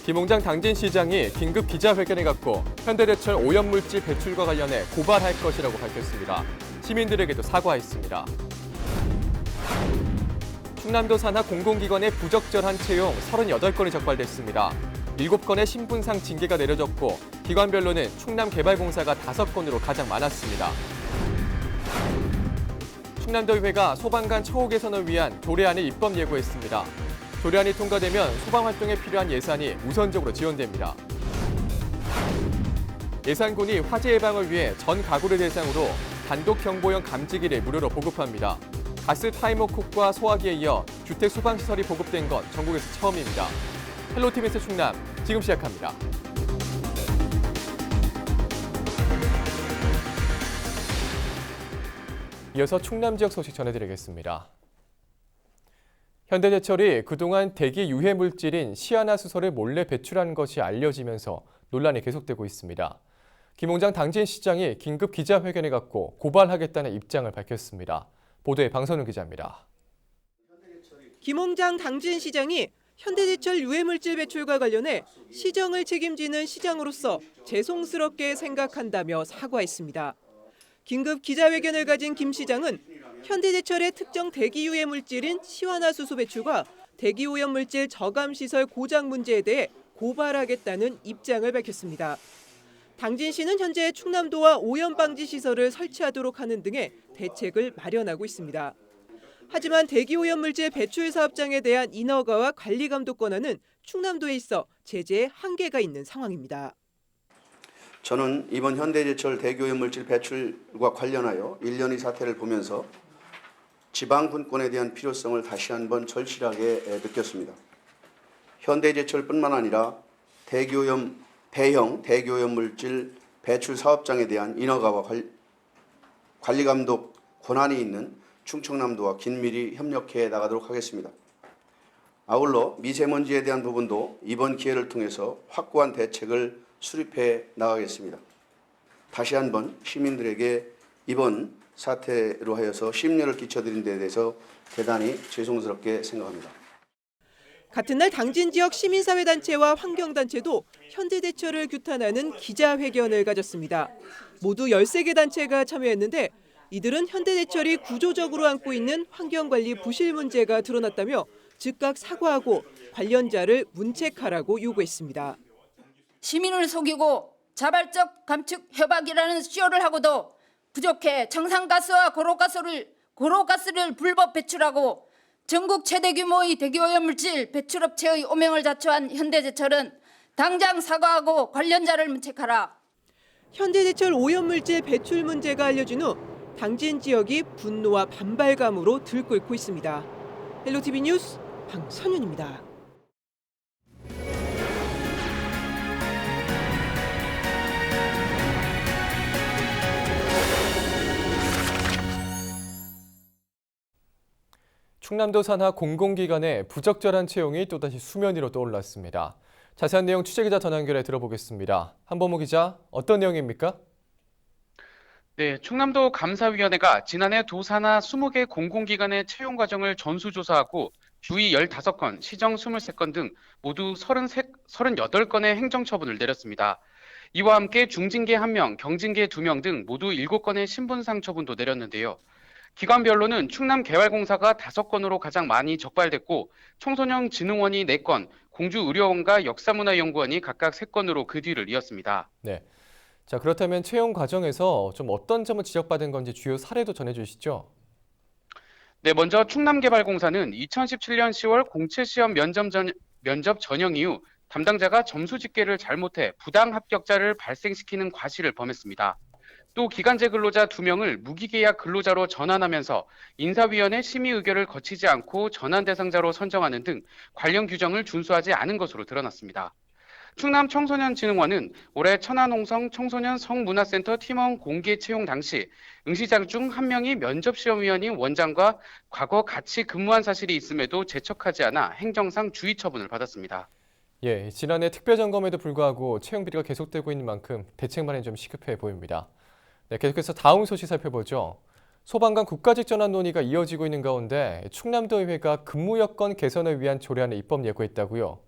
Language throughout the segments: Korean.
김홍장 당진시장이 긴급 기자회견을 갖고 현대제철 오염물질 배출과 관련해 고발할 것이라고 밝혔습니다. 시민들에게도 사과했습니다. 충남도 산하 공공기관의 부적절한 채용 38건이 적발됐습니다. 7건의 신분상 징계가 내려졌고 기관별로는 충남개발공사가 5건으로 가장 많았습니다. 충남도의회가 소방관 처우 개선을 위한 조례안을 입법 예고했습니다. 조례안이 통과되면 소방활동에 필요한 예산이 우선적으로 지원됩니다. 예산군이 화재 예방을 위해 전 가구를 대상으로 단독경보용 감지기를 무료로 보급합니다. 가스 타이머콕과 소화기에 이어 주택 소방시설이 보급된 건 전국에서 처음입니다. 헬로티비스 충남, 지금 시작합니다. 이어서 충남 지역 소식 전해드리겠습니다. 현대제철이 그동안 대기 유해 물질인 시아나수소를 몰래 배출한 것이 알려지면서 논란이 계속되고 있습니다. 김홍장 당진시장이 긴급 기자회견을 갖고 고발하겠다는 입장을 밝혔습니다. 보도에 방선우 기자입니다. 김홍장 당진시장이 현대제철 유해물질 배출과 관련해 시정을 책임지는 시장으로서 죄송스럽게 생각한다며 사과했습니다. 긴급 기자회견을 가진 김 시장은 현대제철의 특정 대기유해 물질인 시화나수소 배출과 대기오염물질 저감시설 고장 문제에 대해 고발하겠다는 입장을 밝혔습니다. 당진시는 현재 충남도와 오염방지 시설을 설치하도록 하는 등의 대책을 마련하고 있습니다. 하지만 대기오염물질 배출 사업장에 대한 인허가와 관리감독 권한은 충남도에 있어 제재에 한계가 있는 상황입니다. 저는 이번 현대제철 대기오염물질 배출과 관련하여 일련의 사태를 보면서 지방분권에 대한 필요성을 다시 한번 절실하게 느꼈습니다. 현대제철뿐만 아니라 대형 대기오염물질 배출 사업장에 대한 인허가와 관리감독 권한이 있는 충청남도와 긴밀히 협력해 나가도록 하겠습니다. 아울러 미세먼지에 대한 부분도 이번 기회를 통해서 확고한 대책을 수립해 나가겠습니다. 다시 한번 시민들에게 이번 사태로 하여서 심려를 끼쳐드린 데 대해서 대단히 죄송스럽게 생각합니다. 같은 날 당진 지역 시민사회단체와 환경단체도 현대제철을 규탄하는 기자회견을 가졌습니다. 모두 13개 단체가 참여했는데 이들은 현대제철이 구조적으로 안고 있는 환경관리 부실 문제가 드러났다며 즉각 사과하고 관련자를 문책하라고 요구했습니다. 시민을 속이고 자발적 감축 협박이라는 쇼를 하고도 부족해 청산가스와 고로가스를 불법 배출하고 전국 최대 규모의 대기오염물질 배출업체의 오명을 자초한 현대제철은 당장 사과하고 관련자를 문책하라. 현대제철 오염물질 배출 문제가 알려진 후 당진 지역이 분노와 반발감으로 들끓고 있습니다. 헬로티비 뉴스 방선윤입니다. 충남도 산하 공공기관의 부적절한 채용이 또다시 수면 위로 떠올랐습니다. 자세한 내용 취재기자 전화 연결해 들어보겠습니다. 한범호 기자, 어떤 내용입니까? 네, 충남도 감사위원회가 지난해 도 산하 20개 공공기관의 채용 과정을 전수조사하고 주의 15건, 시정 23건 등 모두 38건의 행정처분을 내렸습니다. 이와 함께 중징계 1명, 경징계 2명 등 모두 7건의 신분상 처분도 내렸는데요. 기관별로는 충남개발공사가 5건으로 가장 많이 적발됐고 청소년진흥원이 4건, 공주의료원과 역사문화연구원이 각각 3건으로 그 뒤를 이었습니다. 네. 자, 그렇다면 채용 과정에서 좀 어떤 점을 지적받은 건지 주요 사례도 전해주시죠. 네, 먼저 충남개발공사는 2017년 10월 공채시험 면접 전형 이후 담당자가 점수 집계를 잘못해 부당 합격자를 발생시키는 과실을 범했습니다. 또 기간제 근로자 2명을 무기계약 근로자로 전환하면서 인사위원회 심의 의결을 거치지 않고 전환 대상자로 선정하는 등 관련 규정을 준수하지 않은 것으로 드러났습니다. 충남청소년진흥원은 올해 천안홍성 청소년 성문화센터 팀원 공개 채용 당시 응시자 중 1명이 면접시험위원인 원장과 과거 같이 근무한 사실이 있음에도 제척하지 않아 행정상 주의 처분을 받았습니다. 예, 지난해 특별점검에도 불구하고 채용 비리가 계속되고 있는 만큼 대책 마련이 좀 시급해 보입니다. 네, 계속해서 다음 소식 살펴보죠. 소방관 국가직 전환 논의가 이어지고 있는 가운데 충남도의회가 근무 여건 개선을 위한 조례안을 입법 예고했다고요?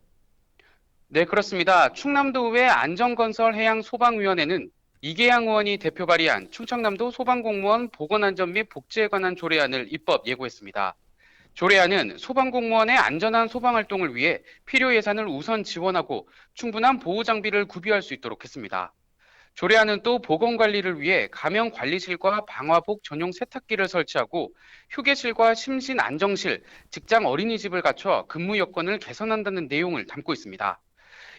네, 그렇습니다. 충남도의회 안전건설해양소방위원회는 이계양 의원이 대표 발의한 충청남도 소방공무원 보건안전 및 복지에 관한 조례안을 입법 예고했습니다. 조례안은 소방공무원의 안전한 소방활동을 위해 필요 예산을 우선 지원하고 충분한 보호장비를 구비할 수 있도록 했습니다. 조례안은 또 보건관리를 위해 감염관리실과 방화복 전용 세탁기를 설치하고 휴게실과 심신안정실, 직장 어린이집을 갖춰 근무 여건을 개선한다는 내용을 담고 있습니다.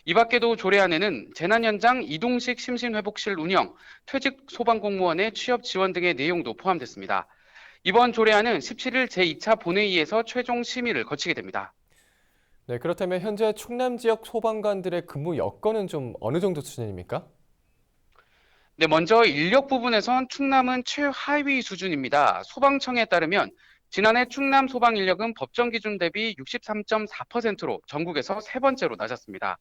이 밖에도 조례안에는 재난 현장 이동식 심신회복실 운영, 퇴직 소방공무원의 취업 지원 등의 내용도 포함됐습니다. 이번 조례안은 17일 제2차 본회의에서 최종 심의를 거치게 됩니다. 네, 그렇다면 현재 충남 지역 소방관들의 근무 여건은 좀 어느 정도 수준입니까? 네, 먼저 인력 부분에선 충남은 최하위 수준입니다. 소방청에 따르면 지난해 충남 소방 인력은 법정 기준 대비 63.4%로 전국에서 세 번째로 낮았습니다.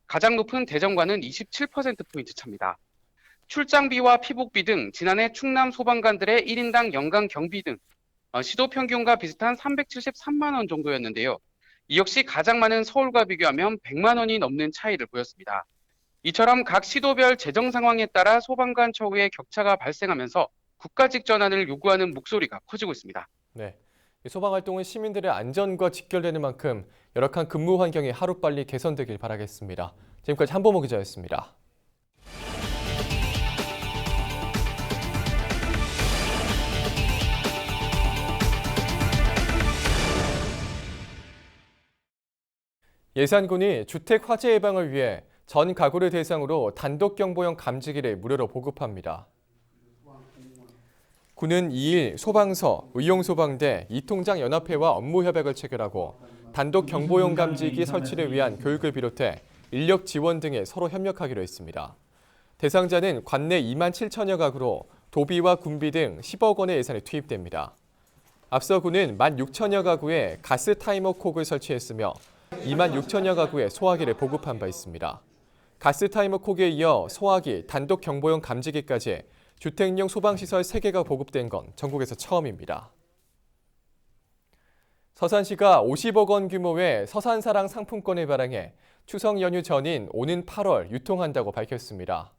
가장 높은 대전과는 27%포인트 차입니다. 출장비와 피복비 등 지난해 충남 소방관들의 1인당 연간 경비 등 시도 평균과 비슷한 373만 원 정도였는데요. 이 역시 가장 많은 서울과 비교하면 100만 원이 넘는 차이를 보였습니다. 이처럼 각 시도별 재정 상황에 따라 소방관 처우에 격차가 발생하면서 국가직 전환을 요구하는 목소리가 커지고 있습니다. 네. 이 소방 활동은 시민들의 안전과 직결되는 만큼 열악한 근무 환경이 하루빨리 개선되길 바라겠습니다. 지금까지 한보모 기자였습니다. 예산군이 주택 화재 예방을 위해 전 가구를 대상으로 단독 경보용 감지기를 무료로 보급합니다. 군은 2일 소방서, 의용소방대, 이통장 연합회와 업무 협약을 체결하고 단독 경보용 감지기 설치를 위한 교육을 비롯해 인력 지원 등에 서로 협력하기로 했습니다. 대상자는 관내 2만 7천여 가구로 도비와 군비 등 10억 원의 예산이 투입됩니다. 앞서 군은 1만 6천여 가구에 가스 타이머 콕을 설치했으며 2만 6천여 가구에 소화기를 보급한 바 있습니다. 가스 타이머 콕에 이어 소화기, 단독 경보용 감지기까지 주택용 소방시설 3개가 보급된 건 전국에서 처음입니다. 서산시가 50억 원 규모의 서산사랑 상품권을 발행해 추석 연휴 전인 오는 8월 유통한다고 밝혔습니다.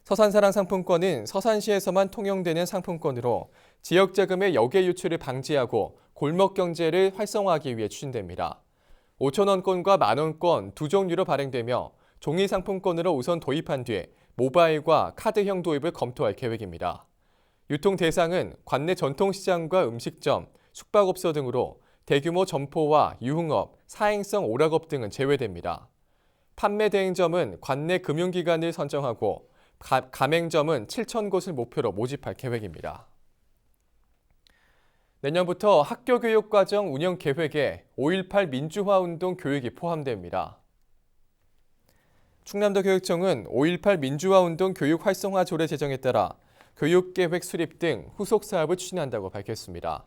서산사랑 상품권은 서산시에서만 통용되는 상품권으로 지역자금의 역외 유출을 방지하고 골목 경제를 활성화하기 위해 추진됩니다. 5,000원권과 만원권 두 종류로 발행되며 종이 상품권으로 우선 도입한 뒤 모바일과 카드형 도입을 검토할 계획입니다. 유통 대상은 관내 전통시장과 음식점, 숙박업소 등으로 대규모 점포와 유흥업, 사행성 오락업 등은 제외됩니다. 판매 대행점은 관내 금융기관을 선정하고 가맹점은 7,000곳을 목표로 모집할 계획입니다. 내년부터 학교교육과정 운영 계획에 5.18 민주화운동 교육이 포함됩니다. 충남도 교육청은 5.18 민주화운동 교육 활성화 조례 제정에 따라 교육계획 수립 등 후속 사업을 추진한다고 밝혔습니다.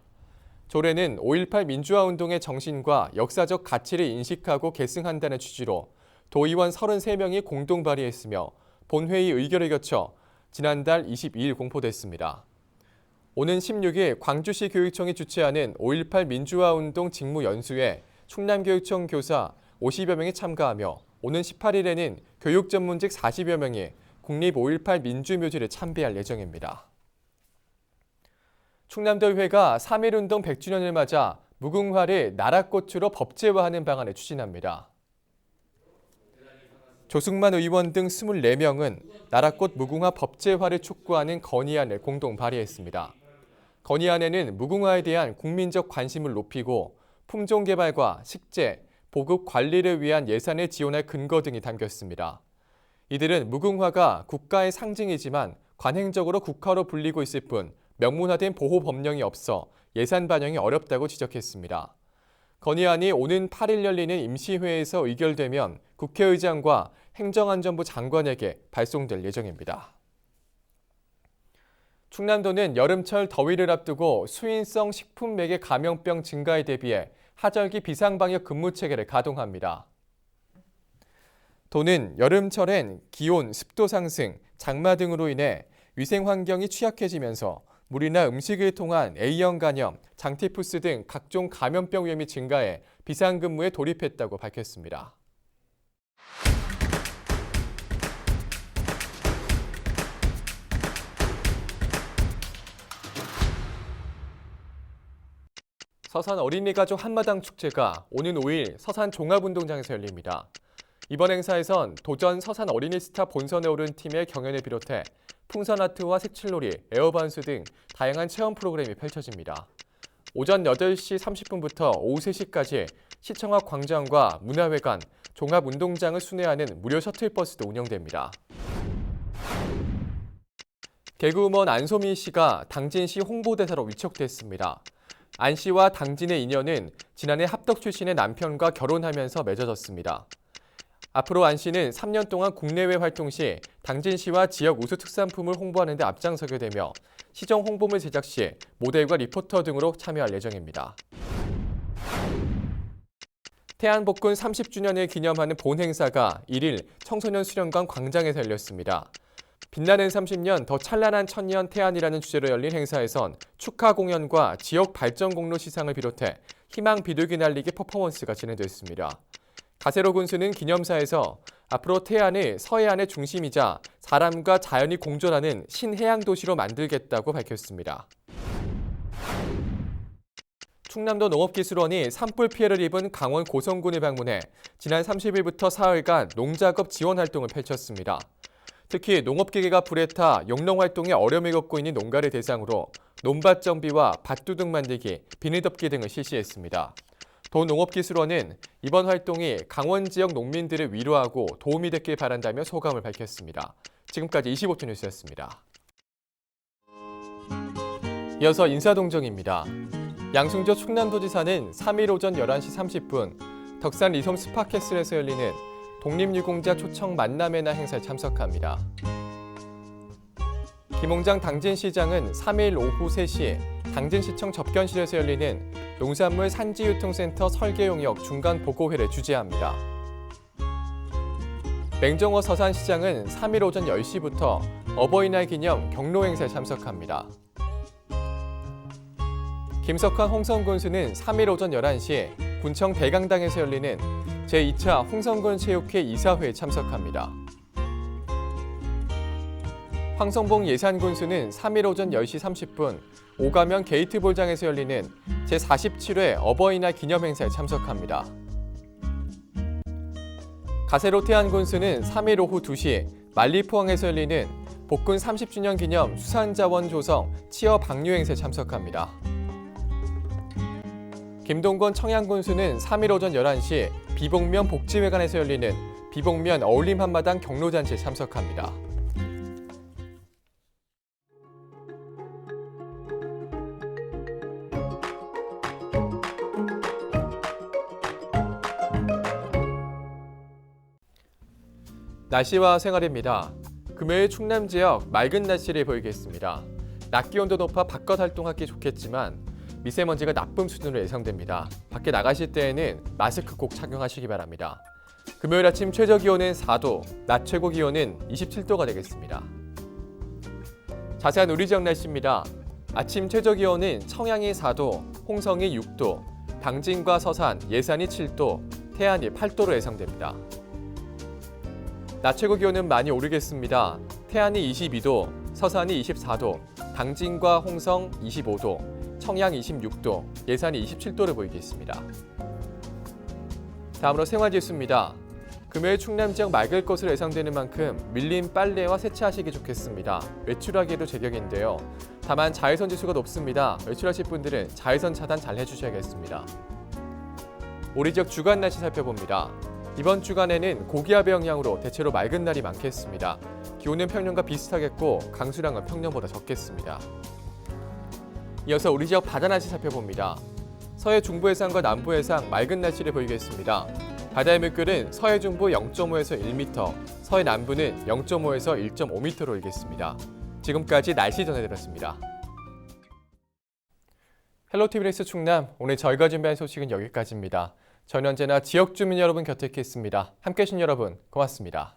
조례는 5.18 민주화운동의 정신과 역사적 가치를 인식하고 계승한다는 취지로 도의원 33명이 공동 발의했으며 본회의 의결을 거쳐 지난달 22일 공포됐습니다. 오는 16일 광주시 교육청이 주최하는 5.18 민주화운동 직무연수에 충남교육청 교사 50여 명이 참가하며 오는 18일에는 교육 전문직 40여 명이 국립 5.18 민주묘지를 참배할 예정입니다. 충남도의회가 3.1운동 100주년을 맞아 무궁화를 나라꽃으로 법제화하는 방안을 추진합니다. 조승만 의원 등 24명은 나라꽃 무궁화 법제화를 촉구하는 건의안을 공동 발의했습니다. 건의안에는 무궁화에 대한 국민적 관심을 높이고 품종 개발과 식재, 보급 관리를 위한 예산을 지원할 근거 등이 담겼습니다. 이들은 무궁화가 국가의 상징이지만 관행적으로 국화로 불리고 있을 뿐 명문화된 보호 법령이 없어 예산 반영이 어렵다고 지적했습니다. 건의안이 오는 8일 열리는 임시회에서 의결되면 국회의장과 행정안전부 장관에게 발송될 예정입니다. 충남도는 여름철 더위를 앞두고 수인성 식품 매개 감염병 증가에 대비해 하절기 비상방역 근무체계를 가동합니다. 도는 여름철엔 기온, 습도 상승, 장마 등으로 인해 위생 환경이 취약해지면서 물이나 음식을 통한 A형 간염, 장티푸스 등 각종 감염병 위험이 증가해 비상근무에 돌입했다고 밝혔습니다. 서산 어린이가족 한마당 축제가 오는 5일 서산 종합운동장에서 열립니다. 이번 행사에선 도전 서산 어린이 스타 본선에 오른 팀의 경연을 비롯해 풍선아트와 색칠놀이, 에어반수 등 다양한 체험 프로그램이 펼쳐집니다. 오전 8시 30분부터 오후 3시까지 시청 앞 광장과 문화회관, 종합운동장을 순회하는 무료 셔틀버스도 운영됩니다. 개그우먼 안소민 씨가 당진시 홍보대사로 위촉됐습니다. 안 씨와 당진의 인연은 지난해 합덕 출신의 남편과 결혼하면서 맺어졌습니다. 앞으로 안 씨는 3년 동안 국내외 활동 시 당진시와 지역 우수 특산품을 홍보하는 데 앞장서게 되며 시정 홍보물 제작 시 모델과 리포터 등으로 참여할 예정입니다. 태안복군 30주년을 기념하는 본행사가 1일 청소년 수련관 광장에서 열렸습니다. 빛나는 30년 더 찬란한 천년 태안이라는 주제로 열린 행사에선 축하 공연과 지역 발전 공로 시상을 비롯해 희망 비둘기 날리기 퍼포먼스가 진행됐습니다. 가세로 군수는 기념사에서 앞으로 태안을 서해안의 중심이자 사람과 자연이 공존하는 신해양 도시로 만들겠다고 밝혔습니다. 충남도 농업기술원이 산불 피해를 입은 강원 고성군을 방문해 지난 30일부터 사흘간 농작업 지원 활동을 펼쳤습니다. 특히 농업기계가 불에 타 영농 활동에 어려움을 겪고 있는 농가를 대상으로 논밭 정비와 밭두둑 만들기, 비닐덮기 등을 실시했습니다. 도농업기술원은 이번 활동이 강원 지역 농민들을 위로하고 도움이 됐길 바란다며 소감을 밝혔습니다. 지금까지 25초 뉴스였습니다. 이어서 인사동정입니다. 양승조 충남도지사는 3일 오전 11시 30분 덕산 리솜 스파캐슬에서 열리는 독립유공자 초청 만남의 날 행사에 참석합니다. 김홍장 당진시장은 3일 오후 3시 당진시청 접견실에서 열리는 농산물 산지유통센터 설계용역 중간 보고회를 주재합니다. 맹정호 서산시장은 3일 오전 10시부터 어버이날 기념 경로 행사에 참석합니다. 김석환 홍성군수는 3일 오전 11시 군청 대강당에서 열리는 제2차 홍성군 체육회 이사회에 참석합니다. 황성봉 예산군수는 3일 오전 10시 30분 오가면 게이트볼장에서 열리는 제47회 어버이날 기념행사에 참석합니다. 가세로 태안군수는 3일 오후 2시 만리포항에서 열리는 복군 30주년 기념 수산자원 조성 치어 방류 행사에 참석합니다. 김동건 청양군수는 3일 오전 11시 비봉면 복지회관에서 열리는 비봉면 어울림 한마당 경로잔치에 참석합니다. 날씨와 생활입니다. 금요일 충남 지역 맑은 날씨를 보이겠습니다. 낮 기온도 높아 바깥 활동하기 좋겠지만 미세먼지가 나쁨 수준으로 예상됩니다. 밖에 나가실 때에는 마스크 꼭 착용하시기 바랍니다. 금요일 아침 최저 기온은 4도, 낮 최고 기온은 27도가 되겠습니다. 자세한 우리 지역 날씨입니다. 아침 최저 기온은 청양이 4도, 홍성이 6도, 당진과 서산, 예산이 7도, 태안이 8도로 예상됩니다. 낮 최고 기온은 많이 오르겠습니다. 태안이 22도, 서산이 24도, 당진과 홍성 25도, 청양 26도, 예산이 27도를 보이겠습니다. 다음으로 생활지수입니다. 금요일 충남 지역 맑을 것으로 예상되는 만큼 밀린 빨래와 세차하시기 좋겠습니다. 외출하기에도 제격인데요. 다만 자외선 지수가 높습니다. 외출하실 분들은 자외선 차단 잘 해주셔야겠습니다. 우리 지역 주간 날씨 살펴봅니다. 이번 주간에는 고기압의 영향으로 대체로 맑은 날이 많겠습니다. 기온은 평년과 비슷하겠고 강수량은 평년보다 적겠습니다. 이어서 우리 지역 바다 날씨 살펴봅니다. 서해 중부 해상과 남부 해상 맑은 날씨를 보이겠습니다. 바다의 물결은 서해 중부 0.5에서 1m, 서해 남부는 0.5에서 1.5m로 일겠습니다. 지금까지 날씨 전해드렸습니다. 헬로티비 뉴스 충남, 오늘 저희가 준비한 소식은 여기까지입니다. 저는 언제나 지역 주민 여러분 곁에 있겠습니다. 함께해 주신 여러분 고맙습니다.